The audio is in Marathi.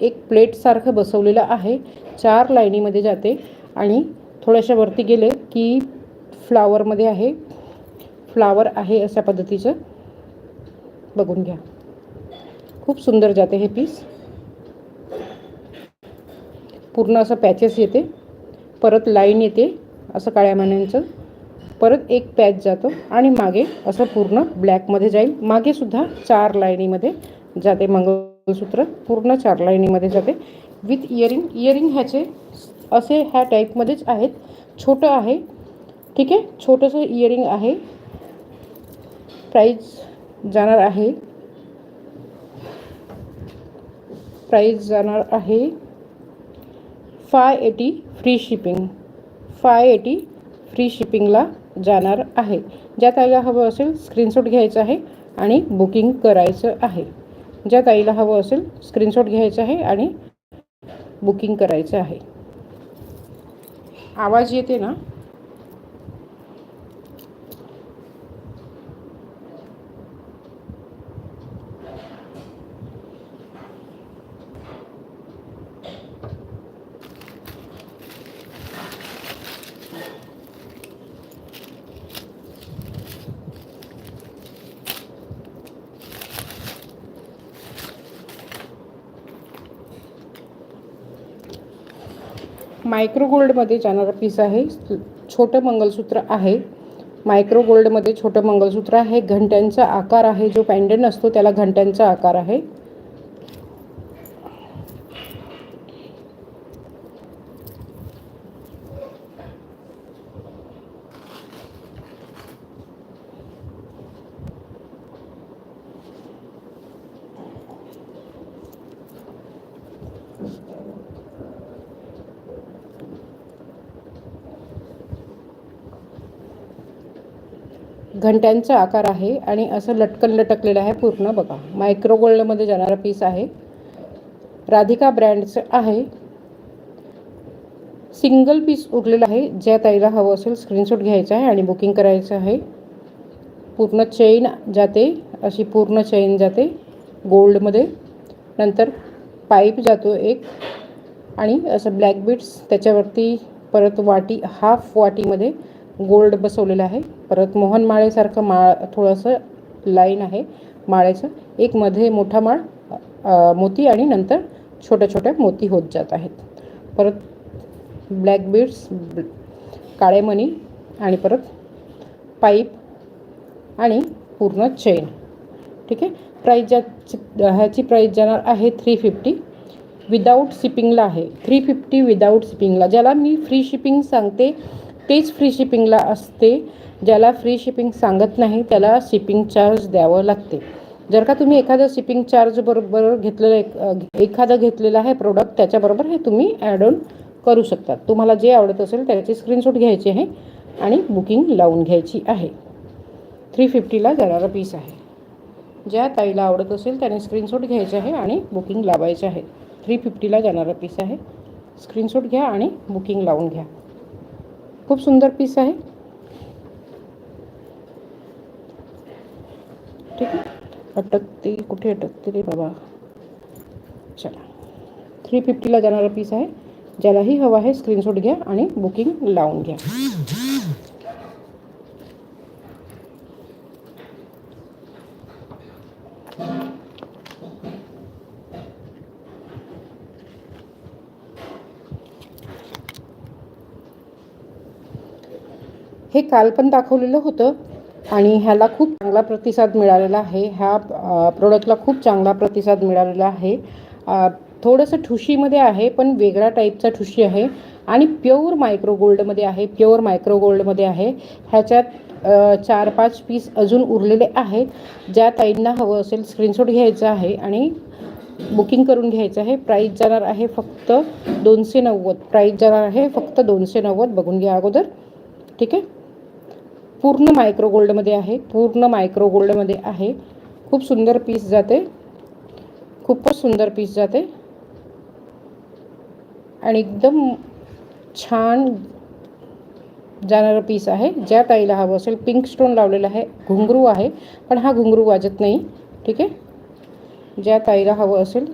एक प्लेटसारखं बसवलेलं आहे, 4 लाईनीमध्ये जाते आणि थोड्याशा वरती गेले की फ्लावरमध्ये आहे, फ्लावर आहे अशा पद्धतीचं बघून घ्या. खूप सुंदर जाते हे पीस. पूर्ण असं पॅचेस येते, परत लाईन येते असं काळ्या मण्यांचं, परत एक पॅच जातो आणि मागे असं पूर्ण ब्लॅकमध्ये जाईल. मागे सुद्धा 4 लाईनीमध्ये जाते मंगळसूत्र, पूर्ण 4 लाईनीमध्ये जाते विथ इयरिंग. इयरिंग ह्याचे असे ह्या टाईपमध्येच आहेत, छोटं आहे, ठीक आहे, छोटंसं इयरिंग आहे. प्राईस जाणार आहे, प्राईस जाणार आहे 580 फ्री शिपिंग. 580 फ्री शिपिंगला जाणार आहे. ज्या ताईला हवं असेल स्क्रीनशॉट घ्यायचा आहे आणि बुकिंग करायचं आहे. ज्या ताईला हवं असेल स्क्रीनशॉट घ्यायचं आहे आणि बुकिंग करायचं आहे. आवाज येते ना? मायक्रो गोल्डमध्ये जाणारा पीस आहे, छोटं मंगळसूत्र आहे. मायक्रो गोल्डमध्ये छोटं मंगळसूत्र आहे, घंट्यांचा आकार आहे, जो पॅन्डंट असतो त्याला घंट्यांचा आकार आहे. घंट्यांचा आकार आहे आणि असं लटकन लटकलेलं आहे पूर्ण. बघा, मायक्रो गोल्डमध्ये जाणारा पीस आहे, राधिका ब्रँडचं आहे. सिंगल पीस उरलेला आहे. ज्या ताईला हवं असेल स्क्रीनशॉट घ्यायचा आहे आणि बुकिंग करायचं आहे. पूर्ण चेन जाते, अशी पूर्ण चेन जाते गोल्डमध्ये. नंतर पाईप जातो एक आणि असं ब्लॅक बीड्स त्याच्यावरती, परत वाटी, हाफ वाटीमध्ये गोल्ड बसवलेलं आहे. परत मोहन माळेसारखं थोडंसं लाईन आहे माळेचं. एक मध्ये मोठा माळ मोती आणि नंतर छोट्या छोट्या मोती होत जात आहेत. परत ब्लॅक बीड्स, काळे मणी आणि परत पाईप आणि पूर्ण चेन, ठीक आहे. प्राईज ह्याची प्राईज जाणार आहे 350 विदाऊट शिपिंगला आहे. 350 विदाऊट शिपिंगला. ज्याला मी फ्री शिपिंग सांगते तेच फ्री शिपिंगला असते. ज्याला फ्री शिपिंग सांगत नाही त्याला शिपिंग चार्ज द्यावं लागते. जर का तुम्ही एखादं शिपिंग चार्ज बरोबर एखादं घेतलेलं आहे प्रोडक्ट, त्याच्याबरोबर हे तुम्ही ॲड ऑन करू शकता. तुम्हाला जे आवडत असेल त्याची स्क्रीनशॉट घ्यायची आहे आणि बुकिंग लावून घ्यायची आहे. 350ला जाणारा पीस आहे. ज्या ताईला आवडत असेल त्याने स्क्रीनशॉट घ्यायचे आहे आणि बुकिंग लावायचे आहे. 350ला जाणारा पीस आहे. स्क्रीनशॉट घ्या आणि बुकिंग लावून घ्या. खूप सुंदर पीस आहे, ठीक आहे. अटकते, कुठे अटकते रे बाबा. चला, 350ला जाणारा पीस आहे. ज्यालाही हवा आहे स्क्रीनशॉट घ्या आणि बुकिंग लावून घ्या. हे काल पण दाखवलेलं होतं आणि ह्याला खूप चांगला प्रतिसाद मिळालेला आहे. ह्या प्रोडक्टला खूप चांगला प्रतिसाद मिळालेला आहे. थोडंसं ठुशीमध्ये आहे पण वेगळ्या टाईपचा ठुशी आहे आणि प्युअर मायक्रो गोल्डमध्ये आहे. प्युअर मायक्रो गोल्डमध्ये आहे. ह्याच्यात 4-5 पीस अजून उरलेले आहेत. ज्या ताईंना हवं असेल स्क्रीनशॉट घ्यायचा आहे आणि बुकिंग करून घ्यायचं आहे. प्राईस जाणार आहे फक्त 290. प्राईस जाणार आहे फक्त 290. बघून घ्या अगोदर, ठीक आहे. पूर्ण मायक्रो गोल्डमध्ये आहे, पूर्ण मायक्रो गोल्डमध्ये आहे. खूप सुंदर पीस जाते, खूपच सुंदर पीस जाते आणि एकदम छान जाणारं पीस आहे. ज्या ताईला हवं असेल, पिंक स्टोन लावलेला आहे, घुंगरू आहे पण हा घुंगरू वाजत नाही, ठीक आहे. ज्या ताईला हवं असेल